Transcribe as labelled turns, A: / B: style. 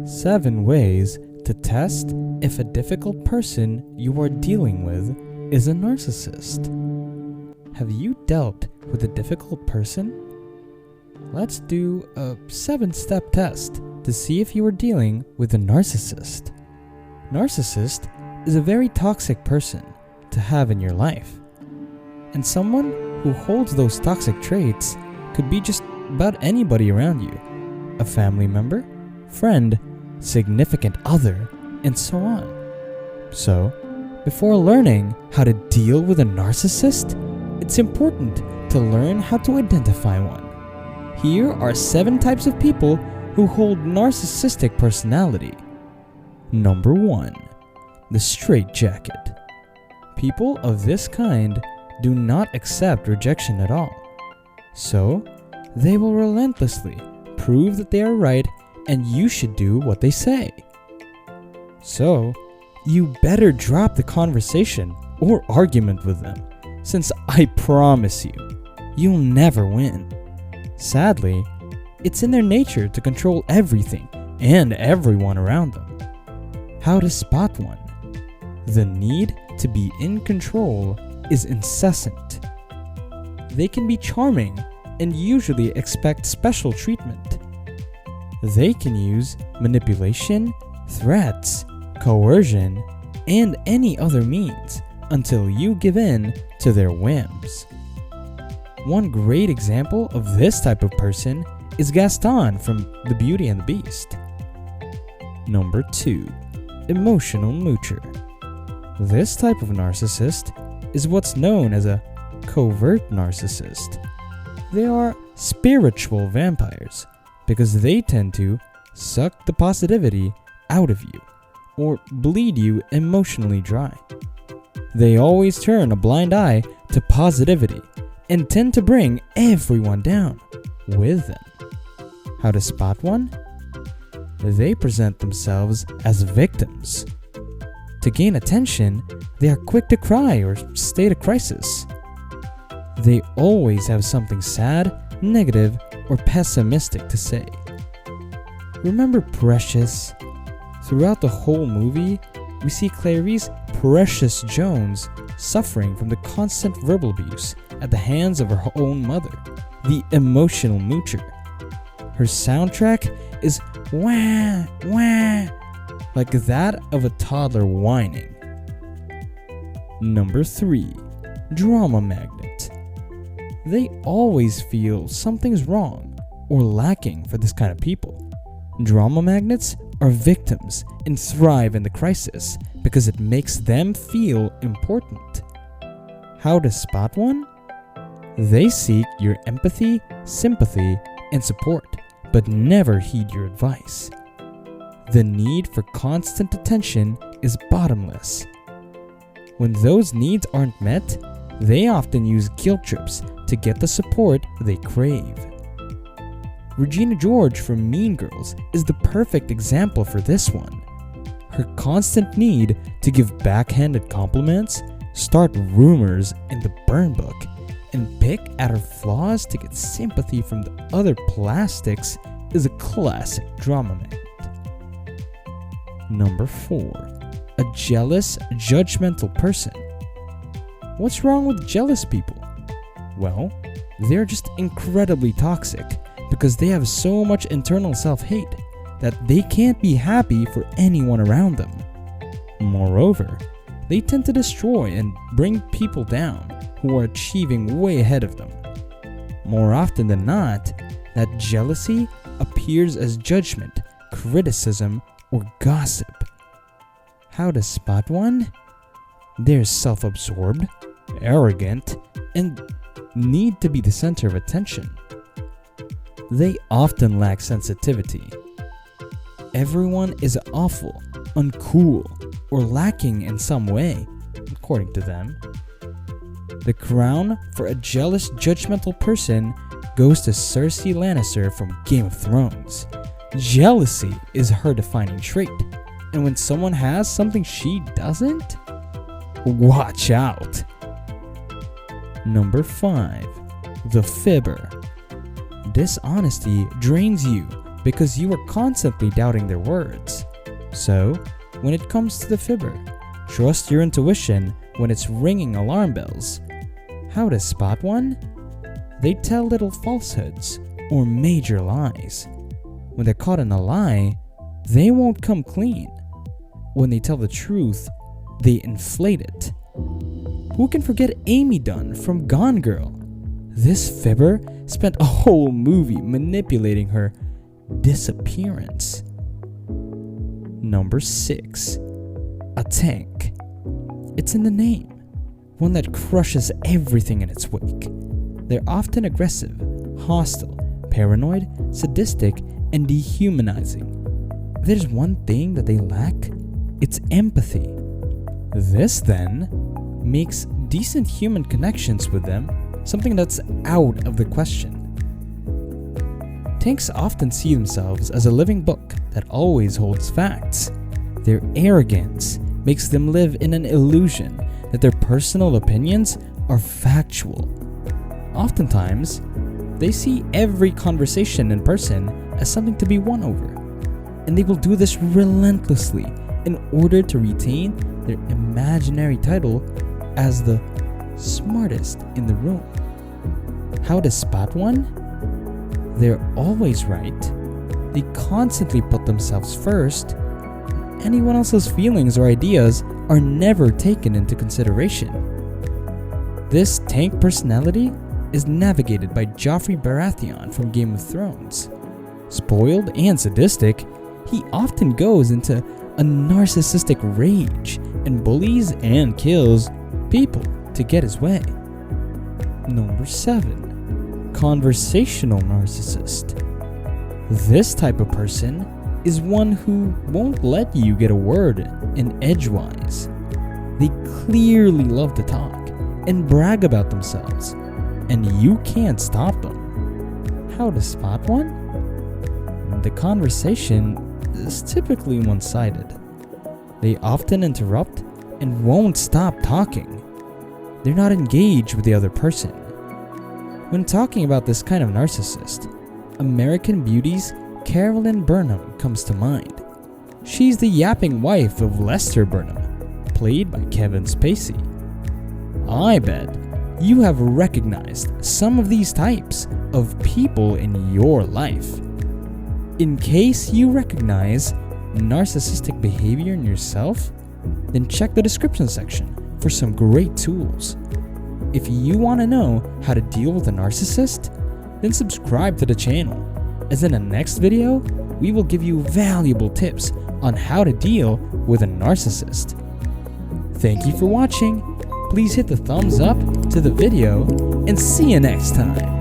A: 7 ways to test if a difficult person you are dealing with is a narcissist. Have you dealt with a difficult person? Let's do a 7-step test to see if you are dealing with a narcissist. Narcissist is a very toxic person to have in your life. And someone who holds those toxic traits could be just about anybody around you. A family member, friend, significant other, and so on. So, before learning how to deal with a narcissist, it's important to learn how to identify one. Here are 7 types of people who hold narcissistic personality. Number 1. The straitjacket. People of this kind do not accept rejection at all. So, they will relentlessly prove that they are right and you should do what they say. So, you better drop the conversation or argument with them, since I promise you, you'll never win. Sadly, it's in their nature to control everything and everyone around them. How to spot one? The need to be in control is incessant. They can be charming and usually expect special treatment. They can use manipulation, threats, coercion, and any other means until you give in to their whims. One great example of this type of person is Gaston from The Beauty and the Beast. Number 2. Emotional moocher. This type of narcissist is what's known as a covert narcissist. They are spiritual vampires because they tend to suck the positivity out of you or bleed you emotionally dry. They always turn a blind eye to positivity and tend to bring everyone down with them. How to spot one? They present themselves as victims. To gain attention, they are quick to cry or state a crisis. They always have something sad, negative, or pessimistic to say. Remember Precious? Throughout the whole movie, we see Clarice Precious Jones suffering from the constant verbal abuse at the hands of her own mother, the emotional moocher. Her soundtrack is wah, wah, like that of a toddler whining. Number 3. Drama magnet. They always feel something's wrong or lacking for this kind of people. Drama magnets are victims and thrive in the crisis because it makes them feel important. How to spot one? They seek your empathy, sympathy, and support, but never heed your advice. The need for constant attention is bottomless. When those needs aren't met, they often use guilt trips to get the support they crave. Regina George from Mean Girls is the perfect example for this one. Her constant need to give backhanded compliments, start rumors in the burn book, and pick at her flaws to get sympathy from the other plastics is a classic drama magnet. Number 4. A jealous, judgmental person. What's wrong with jealous people? Well, they're just incredibly toxic because they have so much internal self-hate that they can't be happy for anyone around them. Moreover, they tend to destroy and bring people down who are achieving way ahead of them. More often than not, that jealousy appears as judgment, criticism, or gossip. How to spot one? They're self-absorbed, arrogant, and need to be the center of attention. They often lack sensitivity. Everyone is awful, uncool, or lacking in some way, according to them. The crown for a jealous, judgmental person goes to Cersei Lannister from Game of Thrones. Jealousy is her defining trait, and when someone has something she doesn't, watch out. Number 5. The fibber. Dishonesty drains you because you are constantly doubting their words. So, when it comes to the fibber, trust your intuition when it's ringing alarm bells. How to spot one? They tell little falsehoods or major lies. When they're caught in a lie, they won't come clean. When they tell the truth, they inflate it. Who can forget Amy Dunn from Gone Girl? This fibber spent a whole movie manipulating her disappearance. Number 6. A tank. It's in the name. One that crushes everything in its wake. They're often aggressive, hostile, paranoid, sadistic, and dehumanizing. If there's one thing that they lack, it's empathy. This, then, makes decent human connections with them something that's out of the question. Tanks often see themselves as a living book that always holds facts. Their arrogance makes them live in an illusion that their personal opinions are factual. Oftentimes, they see every conversation in person as something to be won over, and they will do this relentlessly in order to retain their imaginary title as the smartest in the room. How to spot one? They're always right. They constantly put themselves first. Anyone else's feelings or ideas are never taken into consideration. This tank personality is navigated by Joffrey Baratheon from Game of Thrones. Spoiled and sadistic, he often goes into a narcissistic rage and bullies and kills people to get his way. Number 7. Conversational narcissist. This type of person is one who won't let you get a word in edgewise. They clearly love to talk and brag about themselves, and you can't stop them. How to spot one? The conversation is typically one-sided. They often interrupt and won't stop talking. They're not engaged with the other person. When talking about this kind of narcissist, American Beauty's Carolyn Burnham comes to mind. She's the yapping wife of Lester Burnham, played by Kevin Spacey. I bet you have recognized some of these types of people in your life. In case you recognize narcissistic behavior in yourself, then check the description section for some great tools. If you want to know how to deal with a narcissist, then subscribe to the channel, as in the next video, we will give you valuable tips on how to deal with a narcissist. Thank you for watching. Please hit the thumbs up to the video and see you next time.